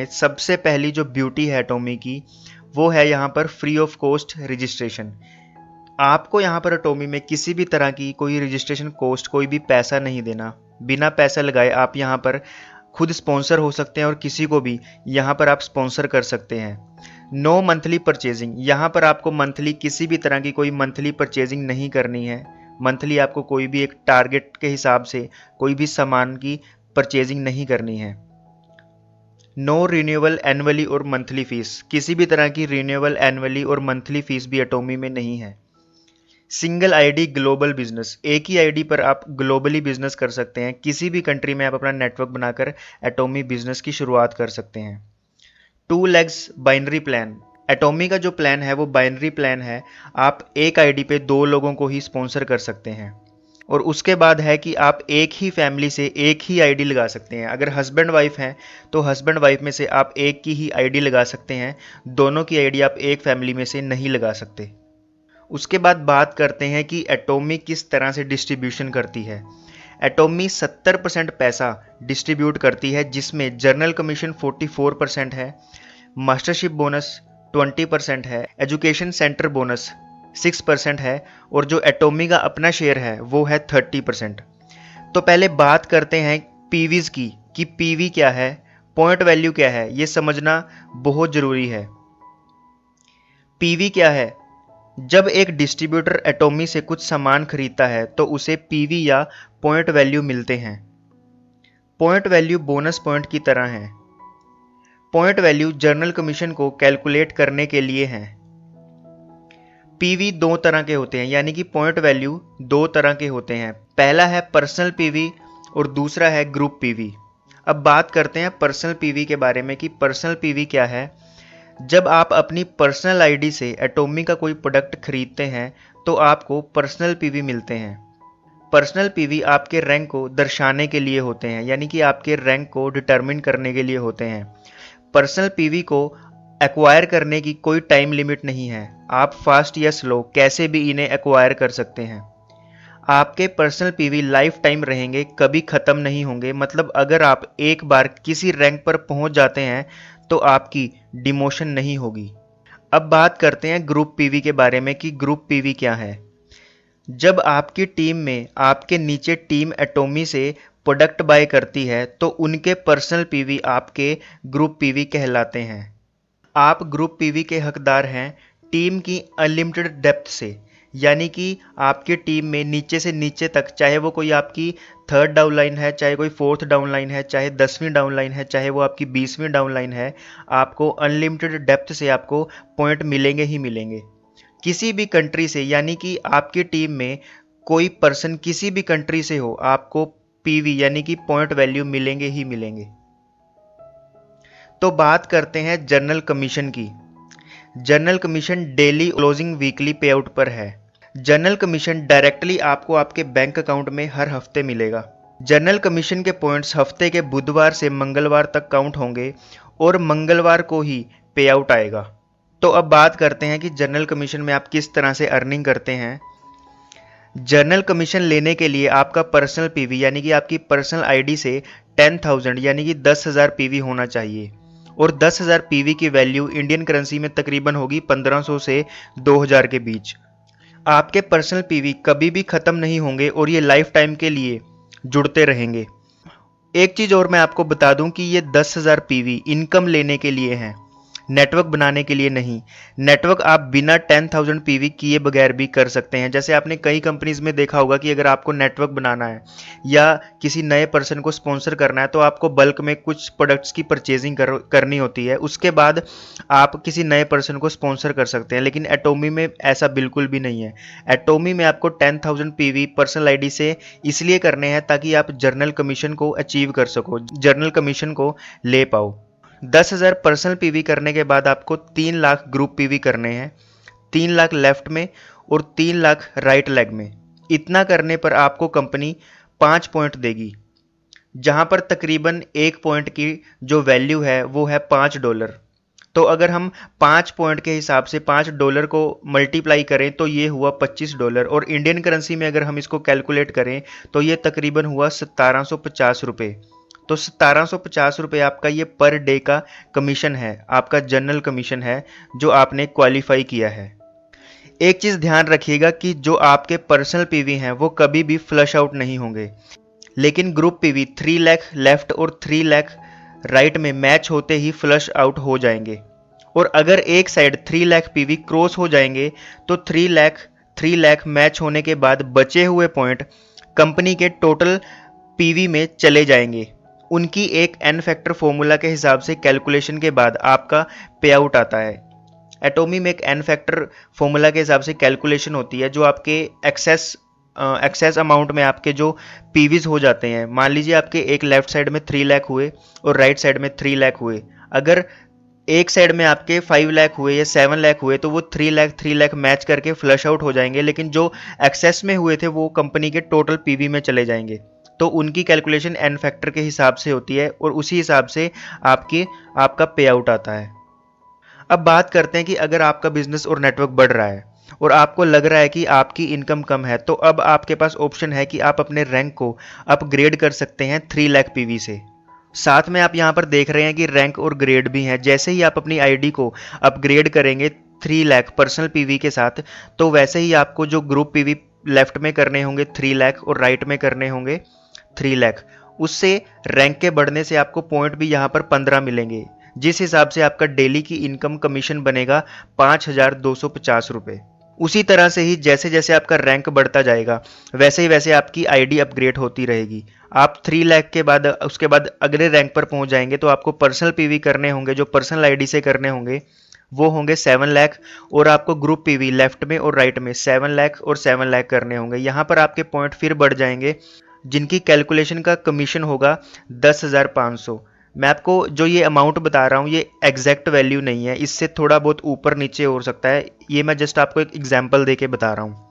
सबसे पहली जो ब्यूटी है एटोमी की, वो है यहाँ पर फ्री ऑफ कॉस्ट रजिस्ट्रेशन। आपको यहाँ पर एटोमी में किसी भी तरह की कोई रजिस्ट्रेशन कॉस्ट, कोई भी पैसा नहीं देना। बिना पैसा लगाए आप यहाँ पर खुद स्पॉन्सर हो सकते हैं और किसी को भी यहाँ पर आप स्पॉन्सर कर सकते हैं। नो मंथली परचेजिंग, यहाँ पर आपको मंथली किसी भी तरह की कोई मंथली परचेजिंग नहीं करनी है। मंथली आपको कोई भी एक टारगेट के हिसाब से कोई भी सामान की परचेजिंग नहीं करनी है। नो रिन्यूअल एनुअली और मंथली फीस, किसी भी तरह की रिन्यूअल एनुअली और मंथली फीस भी एटोमी में नहीं है। सिंगल आईडी ग्लोबल बिजनेस, एक ही आईडी पर आप ग्लोबली बिजनेस कर सकते हैं। किसी भी कंट्री में आप अपना नेटवर्क बनाकर एटोमी बिजनेस की शुरुआत कर सकते हैं। 2 लेग्स बाइनरी प्लान, एटोमी का जो प्लान है वो बाइनरी प्लान है। आप एक आईडी पे 2 लोगों को ही स्पॉन्सर कर सकते हैं। और उसके बाद है कि आप एक ही फैमिली से एक ही आईडी लगा सकते हैं। अगर हस्बैंड वाइफ हैं तो हस्बैंड वाइफ में से आप एक की ही आईडी लगा सकते हैं, दोनों की आईडी आप एक फैमिली में से नहीं लगा सकते। उसके बाद बात करते हैं कि एटोमी किस तरह से डिस्ट्रीब्यूशन करती है। एटोमी 70% पैसा डिस्ट्रीब्यूट करती है, जिसमें जर्नल कमीशन 44% है, मास्टरशिप बोनस 20% है, एजुकेशन सेंटर बोनस 6% है और जो एटोमी का अपना शेयर है वो है 30%। तो पहले बात करते हैं पीवीज की कि पीवी क्या है, पॉइंट वैल्यू क्या है, ये समझना बहुत ज़रूरी है। पीवी क्या है? जब एक डिस्ट्रीब्यूटर एटोमी से कुछ सामान खरीदता है तो उसे पीवी या पॉइंट वैल्यू मिलते हैं। पॉइंट वैल्यू बोनस पॉइंट की तरह है। पॉइंट वैल्यू जर्नल कमीशन को कैलकुलेट करने के लिए है। पीवी 2 तरह के होते हैं, यानी कि पॉइंट वैल्यू 2 तरह के होते हैं। पहला है पर्सनल पीवी और दूसरा है ग्रुप पीवी। अब बात करते हैं पर्सनल पीवी के बारे में कि पर्सनल पीवी क्या है। जब आप अपनी पर्सनल आईडी से एटोमी का कोई प्रोडक्ट खरीदते हैं तो आपको पर्सनल पीवी मिलते हैं। पर्सनल पीवी आपके रैंक को दर्शाने के लिए होते हैं, यानी कि आपके रैंक को डिटरमिन करने के लिए होते हैं। पर्सनल पीवी को एक्वायर करने की कोई टाइम लिमिट नहीं है। आप फास्ट या स्लो कैसे भी इन्हें एक्वायर कर सकते हैं। आपके पर्सनल पीवी लाइफ टाइम रहेंगे, कभी ख़त्म नहीं होंगे। मतलब अगर आप एक बार किसी रैंक पर पहुंच जाते हैं तो आपकी डिमोशन नहीं होगी। अब बात करते हैं ग्रुप पीवी के बारे में कि ग्रुप पीवी क्या है। जब आपकी टीम में आपके नीचे टीम एटोमी से प्रोडक्ट बाय करती है तो उनके पर्सनल पीवी आपके ग्रुप पीवी कहलाते हैं। आप ग्रुप पीवी के हकदार हैं टीम की अनलिमिटेड डेप्थ से, यानी कि आपकी टीम में नीचे से नीचे तक, चाहे वो कोई आपकी 3rd डाउनलाइन है, चाहे कोई 4th डाउनलाइन है, चाहे 10वीं डाउनलाइन है, चाहे वो आपकी 20वीं डाउनलाइन है, आपको अनलिमिटेड डेप्थ से आपको पॉइंट मिलेंगे ही मिलेंगे। किसी भी कंट्री से, यानी कि आपकी टीम में कोई पर्सन किसी भी कंट्री से हो, आपको पीवी यानी कि पॉइंट वैल्यू मिलेंगे ही मिलेंगे। तो बात करते हैं जर्नल कमीशन की। Journal commission daily, closing, weekly पे आउट पर है। जर्नल कमीशन डायरेक्टली आपको आपके बैंक अकाउंट में हर हफ्ते मिलेगा। जर्नल कमीशन के पॉइंट्स हफ्ते के बुधवार से मंगलवार तक काउंट होंगे और मंगलवार को ही पे आउट आएगा। तो अब बात करते हैं कि जर्नल कमीशन में आप किस तरह से अर्निंग करते हैं। जर्नल कमीशन लेने के लिए आपका पर्सनल पीवी यानी कि आपकी पर्सनल आईडी से 10,000 यानी कि 10,000 पीवी होना चाहिए और 10,000 पीवी की वैल्यू इंडियन करेंसी में तकरीबन होगी 1500 से 2000 के बीच। आपके पर्सनल पीवी कभी भी ख़त्म नहीं होंगे और ये लाइफ टाइम के लिए जुड़ते रहेंगे। एक चीज़ और मैं आपको बता दूं कि ये 10,000 पीवी इनकम लेने के लिए हैं, नेटवर्क बनाने के लिए नहीं। नेटवर्क आप बिना 10,000 पीवी किए बगैर भी कर सकते हैं। जैसे आपने कई कंपनीज में देखा होगा कि अगर आपको नेटवर्क बनाना है या किसी नए पर्सन को स्पॉन्सर करना है तो आपको बल्क में कुछ प्रोडक्ट्स की परचेजिंग करनी होती है, उसके बाद आप किसी नए पर्सन को स्पॉन्सर कर सकते हैं। लेकिन एटोमी में ऐसा बिल्कुल भी नहीं है। एटोमी में आपको 10,000 पीवी पर्सनल आईडी से इसलिए करने हैं ताकि आप जर्नल कमीशन को अचीव कर सको, जर्नल कमीशन को ले पाओ। 10,000 पर्सनल पीवी करने के बाद आपको 3 लाख ग्रुप पीवी करने हैं, 3 लाख लेफ्ट में और 3 लाख राइट लेग में। इतना करने पर आपको कंपनी 5 पॉइंट देगी, जहां पर तकरीबन 1 पॉइंट की जो वैल्यू है वो है $5। तो अगर हम 5 पॉइंट के हिसाब से $5 को मल्टीप्लाई करें तो ये हुआ $25 और इंडियन करेंसी में अगर हम इसको कैलकुलेट करें तो ये तकरीबन हुआ 1750 रुपये। तो 1750 रुपये आपका ये पर डे का कमीशन है, आपका जनरल कमीशन है जो आपने क्वालिफाई किया है। एक चीज़ ध्यान रखिएगा कि जो आपके पर्सनल पीवी हैं वो कभी भी फ्लश आउट नहीं होंगे, लेकिन ग्रुप पीवी 3 लाख लेफ्ट और 3 लाख राइट में मैच होते ही फ्लश आउट हो जाएंगे। और अगर एक साइड 3 लाख पीवी क्रॉस हो जाएंगे तो 3 लाख मैच होने के बाद बचे हुए पॉइंट कंपनी के टोटल पीवी में चले जाएंगे। उनकी एक एन फैक्टर फॉर्मूला के हिसाब से कैलकुलेशन के बाद आपका पे आउट आता है। एटोमी में एक एन फैक्टर फॉर्मूला के हिसाब से कैलकुलेशन होती है जो आपके एक्सेस अमाउंट में आपके जो पीवीज हो जाते हैं। मान लीजिए आपके एक लेफ्ट साइड में 3 लाख हुए और राइट साइड में 3 लाख हुए, अगर एक साइड में आपके 5 लाख हुए या 7 लाख हुए तो वो 3 लाख मैच करके फ्लश आउट हो जाएंगे, लेकिन जो एक्सेस में हुए थे वो कंपनी के टोटल पीवी में चले जाएंगे। तो उनकी कैलकुलेशन एन फैक्टर के हिसाब से होती है और उसी हिसाब से आपका पे आउट आता है। अब बात करते हैं कि अगर आपका बिजनेस और नेटवर्क बढ़ रहा है और आपको लग रहा है कि आपकी इनकम कम है, तो अब आपके पास ऑप्शन है कि आप अपने रैंक को अपग्रेड कर सकते हैं 3 लाख पीवी से। साथ में आप यहाँ पर देख रहे हैं कि रैंक और ग्रेड भी हैं। जैसे ही आप अपनी आईडी को अपग्रेड करेंगे 3 लाख पर्सनल पीवी के साथ, तो वैसे ही आपको जो ग्रुप पीवी लेफ्ट में करने होंगे 3 लाख और राइट में करने होंगे 3 लाख। उससे रैंक के बढ़ने से आपको पॉइंट भी यहाँ पर 15 मिलेंगे, जिस हिसाब से आपका डेली की इनकम कमीशन बनेगा 5250 रुपये। उसी तरह से ही जैसे जैसे आपका रैंक बढ़ता जाएगा वैसे ही वैसे आपकी आईडी अपग्रेड होती रहेगी। आप 3 लाख के बाद उसके बाद अगले रैंक पर पहुंच जाएंगे तो आपको पर्सनल पीवी करने होंगे, जो पर्सनल आईडी से करने होंगे वो होंगे 7 लाख, और आपको ग्रुप पीवी लेफ्ट में और राइट में 7 लाख और 7 लाख करने होंगे। यहाँ पर आपके पॉइंट फिर बढ़ जाएंगे जिनकी कैलकुलेशन का कमीशन होगा 10,500। मैं आपको जो ये अमाउंट बता रहा हूँ ये एग्जैक्ट वैल्यू नहीं है, इससे थोड़ा बहुत ऊपर नीचे हो सकता है, ये मैं जस्ट आपको एक एग्जांपल देके बता रहा हूँ।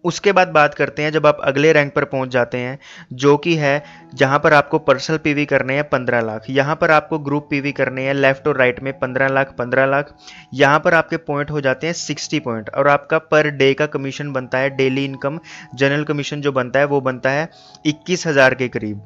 उसके बाद बात करते हैं जब आप अगले रैंक पर पहुंच जाते हैं, जो कि है जहां पर आपको पर्सनल पीवी करने हैं 15 लाख। यहां पर आपको ग्रुप पीवी करने हैं लेफ्ट और राइट में 15 लाख। यहां पर आपके पॉइंट हो जाते हैं 60 पॉइंट और आपका पर डे का कमीशन बनता है, डेली इनकम जनरल कमीशन जो बनता है वो बनता है 21,000 के करीब।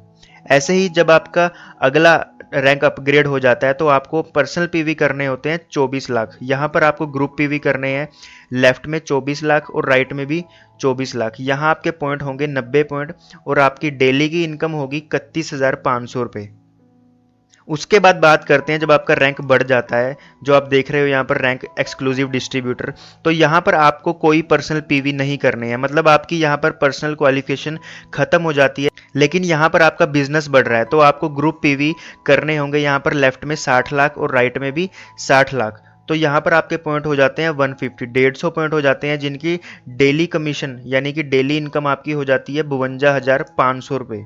ऐसे ही जब आपका अगला रैंक अपग्रेड हो जाता है तो आपको पर्सनल पीवी करने होते हैं 24 लाख। यहाँ पर आपको ग्रुप पीवी करने हैं लेफ्ट में 24 लाख और राइट में भी 24 लाख। यहाँ आपके पॉइंट होंगे 90 पॉइंट और आपकी डेली की इनकम होगी 31,500 रुपये। उसके बाद बात करते हैं जब आपका रैंक बढ़ जाता है, जो आप देख रहे हो यहाँ पर रैंक एक्सक्लूसिव डिस्ट्रीब्यूटर, तो यहाँ पर आपको कोई पर्सनल पीवी नहीं करने हैं, मतलब आपकी यहाँ पर पर्सनल क्वालिफिकेशन खत्म हो जाती है। लेकिन यहाँ पर आपका बिजनेस बढ़ रहा है तो आपको ग्रुप पीवी करने होंगे यहाँ पर लेफ्ट में 60 लाख और राइट में भी 60 लाख। तो यहाँ पर आपके पॉइंट हो जाते हैं 150 पॉइंट हो जाते हैं, जिनकी डेली कमीशन यानी कि डेली इनकम आपकी हो जाती है 52,500 रुपये।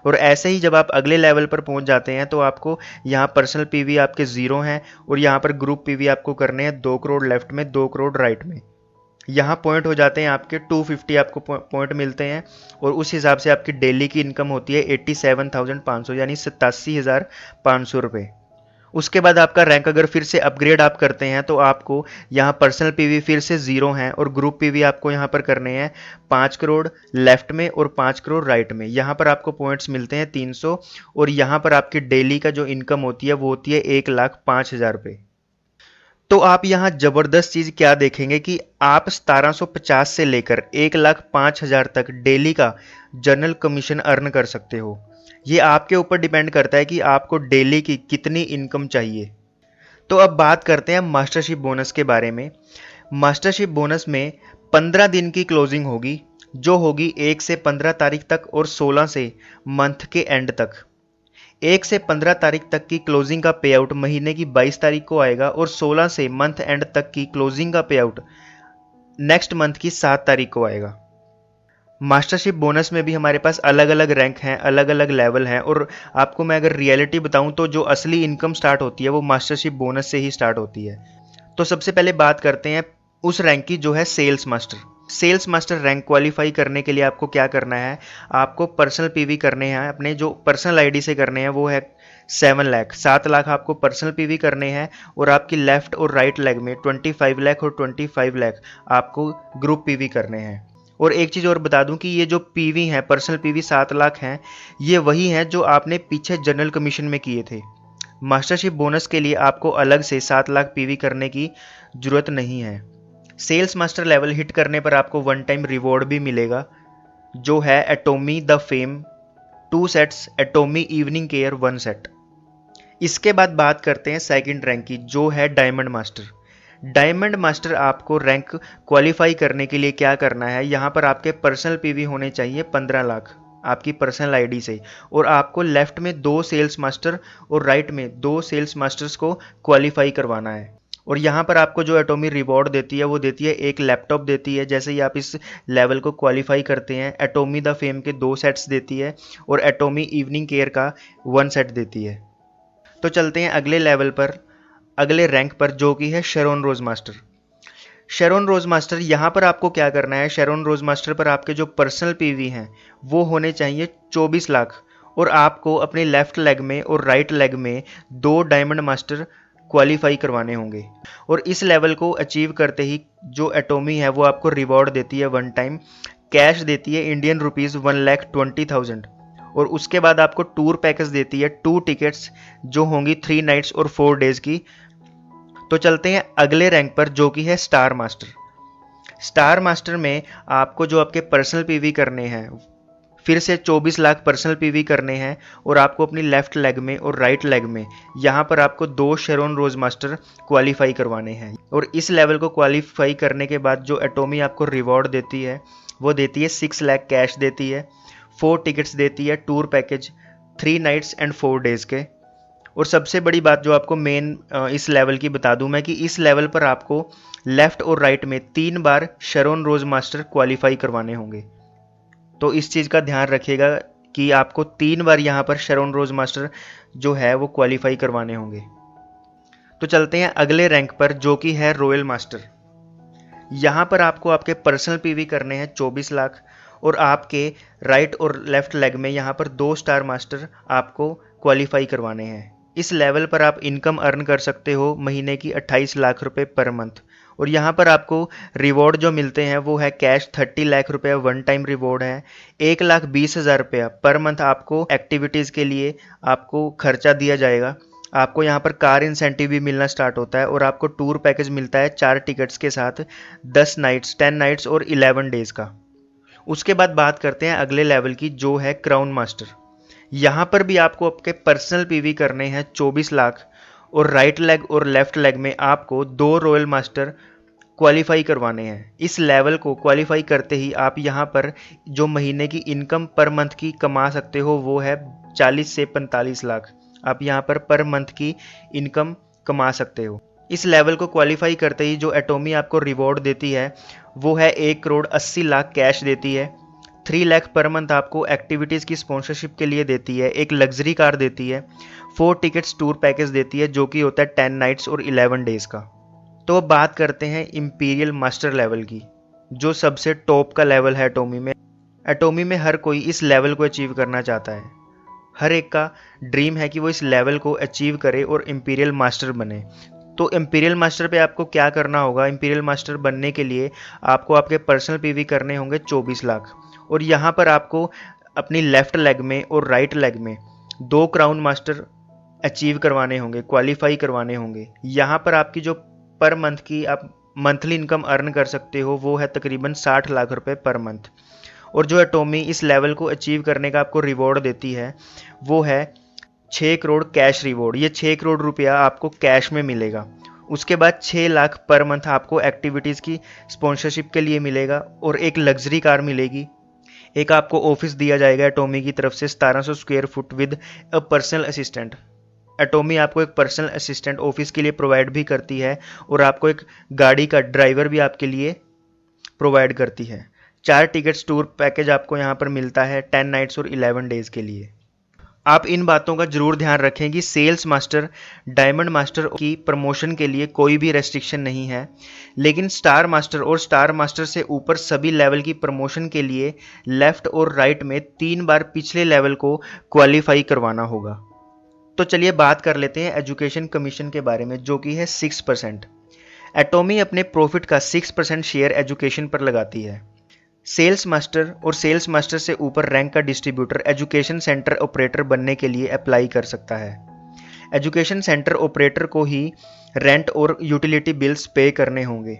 और ऐसे ही जब आप अगले लेवल पर पहुंच जाते हैं तो आपको यहाँ पर्सनल पीवी आपके 0 हैं और यहाँ पर ग्रुप पीवी आपको करने हैं 2 करोड़ लेफ्ट में 2 करोड़ राइट में। यहाँ पॉइंट हो जाते हैं आपके 250 आपको पॉइंट मिलते हैं और उस हिसाब से आपकी डेली की इनकम होती है 87,500 यानी 87,500 रुपये। उसके बाद आपका रैंक अगर फिर से अपग्रेड आप करते हैं तो आपको यहाँ पर्सनल पीवी फिर से 0 हैं और ग्रुप पीवी आपको यहाँ पर करने हैं 5 करोड़ लेफ्ट में और 5 करोड़ राइट में। यहाँ पर आपको पॉइंट्स मिलते हैं 300 और यहाँ पर आपकी डेली का जो इनकम होती है वो होती है 1,05,000 रुपये। तो आप यहाँ जबरदस्त चीज क्या देखेंगे कि आप 1750 से लेकर 1,05,000 तक डेली का जनरल कमीशन अर्न कर सकते हो। ये आपके ऊपर डिपेंड करता है कि आपको डेली की कितनी इनकम चाहिए। तो अब बात करते हैं मास्टरशिप बोनस के बारे में। मास्टरशिप बोनस में 15 दिन की क्लोजिंग होगी, जो होगी 1 से 15 तारीख तक और 16 से मंथ के एंड तक। 1 से 15 तारीख तक की क्लोजिंग का पे आउट महीने की 22 तारीख को आएगा और 16 से मंथ एंड तक की क्लोजिंग का पे आउट नेक्स्ट मंथ की 7 तारीख को आएगा। मास्टरशिप बोनस में भी हमारे पास अलग अलग रैंक हैं, अलग अलग लेवल हैं और आपको मैं अगर रियलिटी बताऊं तो जो असली इनकम स्टार्ट होती है वो मास्टरशिप बोनस से ही स्टार्ट होती है। तो सबसे पहले बात करते हैं उस रैंक की जो है sales master. Sales master rank qualify करने के लिए आपको क्या करना है, आपको पर्सनल पीवी करने हैं, अपने जो पर्सनल आईडी से करने हैं वो है 7 लाख। 7 लाख आपको पर्सनल पीवी करने हैं और आपकी लेफ्ट और राइट लेग में 25 लाख और 25 लाख आपको ग्रुप पीवी करने हैं। और एक चीज़ और बता दूं कि ये जो पीवी हैं, पर्सनल पीवी 7 लाख हैं, ये वही हैं जो आपने पीछे जनरल कमीशन में किए थे। मास्टरशिप बोनस के लिए आपको अलग से 7 लाख पीवी करने की ज़रूरत नहीं है। सेल्स मास्टर लेवल हिट करने पर आपको वन टाइम रिवॉर्ड भी मिलेगा, जो है Atomy the fame 2 sets, Atomy evening care 1 set. इसके बाद बात करते हैं सेकंड रैंक की, जो है डायमंड मास्टर। डायमंड मास्टर आपको रैंक क्वालिफाई करने के लिए क्या करना है, यहाँ पर आपके पर्सनल पीवी होने चाहिए 15 लाख आपकी पर्सनल आईडी से, और आपको लेफ्ट में 2 सेल्स मास्टर और राइट में 2 सेल्स मास्टर्स को क्वालिफाई करवाना है। और यहाँ पर आपको जो एटोमी रिवॉर्ड देती है वो देती है एक लैपटॉप देती है, जैसे ही आप इस लेवल को क्वालिफाई करते हैं। एटोमी द फेम के 2 सेट्स देती है और एटोमी इवनिंग केयर का 1 सेट देती है। तो चलते हैं अगले लेवल पर, अगले रैंक पर, जो कि है शेरोन रोज मास्टर। शेरोन रोज मास्टर, यहाँ पर आपको क्या करना है, शेरोन रोज मास्टर पर आपके जो पर्सनल पीवी हैं वो होने चाहिए 24 लाख, और आपको अपने लेफ्ट लेग में और राइट लेग में 2 डायमंड मास्टर क्वालिफाई करवाने होंगे। और इस लेवल को अचीव करते ही जो एटोमी है वो आपको रिवॉर्ड देती है, वन टाइम कैश देती है इंडियन रुपीज़ 1,20,000, और उसके बाद आपको टूर पैकेज देती है 2 टिकट्स जो होंगी 3 नाइट्स और 4 डेज की। तो चलते हैं अगले रैंक पर, जो कि है स्टार मास्टर। स्टार मास्टर में आपको जो आपके पर्सनल पीवी करने हैं, फिर से 24 लाख पर्सनल पीवी करने हैं, और आपको अपनी लेफ्ट लेग में और राइट लेग में यहाँ पर आपको 2 शेरोन रोज मास्टर क्वालिफाई करवाने हैं। और इस लेवल को क्वालिफाई करने के बाद जो एटोमी आपको रिवॉर्ड देती है वो देती है 6 लाख कैश देती है, 4 टिकट्स देती है, tour package 3 nights and 4 days के। और सबसे बड़ी बात जो आपको मेन इस लेवल की बता दूं मैं, कि इस लेवल पर आपको लेफ्ट और राइट में 3 बार शेरोन रोज मास्टर क्वालिफाई करवाने होंगे। तो इस चीज़ का ध्यान रखिएगा कि आपको 3 बार यहाँ पर शेरोन रोज मास्टर जो है वो क्वालिफाई करवाने होंगे। तो चलते हैं अगले रैंक पर, जो कि है रॉयल मास्टर। यहाँ पर आपको आपके पर्सनल पीवी करने हैं 24 लाख, और आपके राइट और लेफ्ट लेग में यहाँ पर 2 स्टार मास्टर आपको क्वालिफाई करवाने हैं। इस लेवल पर आप इनकम अर्न कर सकते हो महीने की 28 लाख रुपए पर मंथ। और यहाँ पर आपको रिवॉर्ड जो मिलते हैं वो है कैश 30 लाख रुपए वन टाइम रिवॉर्ड है, 1,20,000 रुपया पर मंथ आपको एक्टिविटीज़ के लिए आपको खर्चा दिया जाएगा। आपको यहाँ पर कार इंसेंटिव भी मिलना स्टार्ट होता है, और आपको टूर पैकेज मिलता है 4 टिकट्स के साथ 10 नाइट्स, 10 नाइट्स और 11 डेज का। उसके बाद बात करते हैं अगले लेवल की, जो है क्राउन मास्टर। यहाँ पर भी आपको आपके पर्सनल पीवी करने हैं 24 लाख, और राइट लेग और लेफ्ट लेग में आपको 2 रॉयल मास्टर क्वालिफाई करवाने हैं। इस लेवल को क्वालिफाई करते ही आप यहाँ पर जो महीने की इनकम पर मंथ की कमा सकते हो वो है 40 से 45 लाख। आप यहाँ पर मंथ की इनकम कमा सकते हो। इस लेवल को क्वालिफाई करते ही जो एटोमी आपको रिवॉर्ड देती है वो है 1,80,00,000 कैश देती है, 3 लाख पर मंथ आपको एक्टिविटीज़ की स्पॉन्सरशिप के लिए देती है, एक लग्जरी कार देती है, 4 टिकट्स टूर पैकेज देती है जो कि होता है 10 नाइट्स और 11 डेज का। तो अब बात करते हैं इंपीरियल मास्टर लेवल की, जो सबसे टॉप का लेवल है एटोमी में। एटोमी में हर कोई इस लेवल को अचीव करना चाहता है, हर एक का ड्रीम है कि वो इस लेवल को अचीव करे और इंपीरियल मास्टर बने। तो इंपीरियल मास्टर पे आपको क्या करना होगा, इंपीरियल मास्टर बनने के लिए आपको आपके पर्सनल पीवी करने होंगे 24 लाख, और यहाँ पर आपको अपनी लेफ्ट लेग में और राइट लेग में 2 क्राउन मास्टर अचीव करवाने होंगे, क्वालिफाई करवाने होंगे। यहाँ पर आपकी जो पर मंथ की आप मंथली इनकम अर्न कर सकते हो वो है तकरीबन 60 लाख रुपए पर मंथ। और जो एटोमी इस लेवल को अचीव करने का आपको रिवॉर्ड देती है वो है 6 करोड़ कैश रिवॉर्ड। ये 6 करोड़ रुपया आपको कैश में मिलेगा। उसके बाद 6 लाख पर मंथ आपको एक्टिविटीज़ की स्पॉन्सरशिप के लिए मिलेगा, और एक लग्जरी कार मिलेगी। एक आपको ऑफिस दिया जाएगा एटोमी की तरफ से 1700 square foot with a personal assistant. Atomy आपको एक पर्सनल असिस्टेंट ऑफिस के लिए प्रोवाइड भी करती है, और आपको एक गाड़ी का ड्राइवर भी आपके लिए प्रोवाइड करती है। 4 टिकट्स टूर पैकेज आपको यहाँ पर मिलता है 10 नाइट्स और 11 डेज के लिए। आप इन बातों का जरूर ध्यान रखें कि सेल्स मास्टर, डायमंड मास्टर की प्रमोशन के लिए कोई भी रेस्ट्रिक्शन नहीं है, लेकिन स्टार मास्टर और स्टार मास्टर से ऊपर सभी लेवल की प्रमोशन के लिए लेफ्ट और राइट में 3 बार पिछले लेवल को क्वालिफाई करवाना होगा। तो चलिए बात कर लेते हैं एजुकेशन कमीशन के बारे में, जो कि है 6%। एटोमी अपने प्रॉफिट का 6% शेयर एजुकेशन पर लगाती है। सेल्स मास्टर और सेल्स मास्टर से ऊपर रैंक का डिस्ट्रीब्यूटर एजुकेशन सेंटर ऑपरेटर बनने के लिए अप्लाई कर सकता है। एजुकेशन सेंटर ऑपरेटर को ही रेंट और यूटिलिटी बिल्स पे करने होंगे।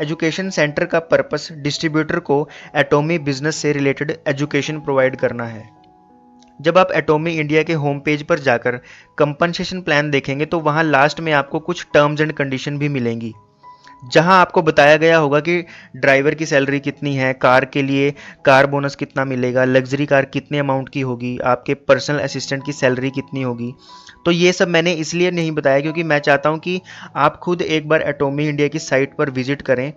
एजुकेशन सेंटर का पर्पस डिस्ट्रीब्यूटर को एटॉमी बिजनेस से रिलेटेड एजुकेशन प्रोवाइड करना है। जब आप एटॉमी इंडिया के होम पेज पर जाकर कंपनसेशन प्लान देखेंगे तो वहां लास्ट में आपको कुछ टर्म्स एंड कंडीशन भी मिलेंगी, जहां आपको बताया गया होगा कि ड्राइवर की सैलरी कितनी है, कार के लिए कार बोनस कितना मिलेगा, लग्जरी कार कितने अमाउंट की होगी, आपके पर्सनल असिस्टेंट की सैलरी कितनी होगी। तो ये सब मैंने इसलिए नहीं बताया क्योंकि मैं चाहता हूं कि आप खुद एक बार एटॉमी इंडिया की साइट पर विजिट करें।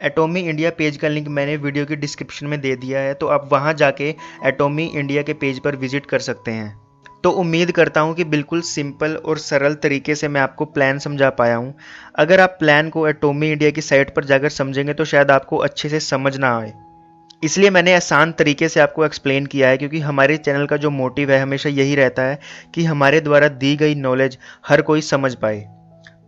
एटॉमी इंडिया पेज का लिंक मैंने वीडियो की डिस्क्रिप्शन में दे दिया है, तो आप वहां जाके एटॉमी इंडिया के पेज पर विजिट कर सकते हैं। तो उम्मीद करता हूं कि बिल्कुल सिंपल और सरल तरीके से मैं आपको प्लान समझा पाया हूं। अगर आप प्लान को एटॉमी इंडिया की साइट पर जाकर समझेंगे तो शायद आपको अच्छे से समझ ना आए, इसलिए मैंने आसान तरीके से आपको एक्सप्लेन किया है, क्योंकि हमारे चैनल का जो मोटिव है हमेशा यही रहता है कि हमारे द्वारा दी गई नॉलेज हर कोई समझ पाए।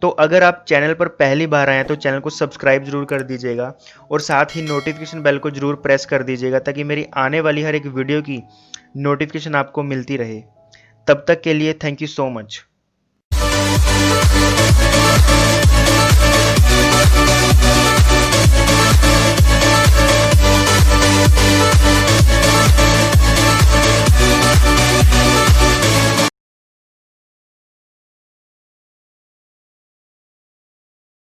तो अगर आप चैनल पर पहली बार आए हैं तो चैनल को सब्सक्राइब जरूर कर दीजिएगा और साथ ही नोटिफिकेशन बेल को जरूर प्रेस कर दीजिएगा ताकि मेरी आने वाली हर एक वीडियो की नोटिफिकेशन आपको मिलती रहे। तब तक के लिए थैंक यू सो मच।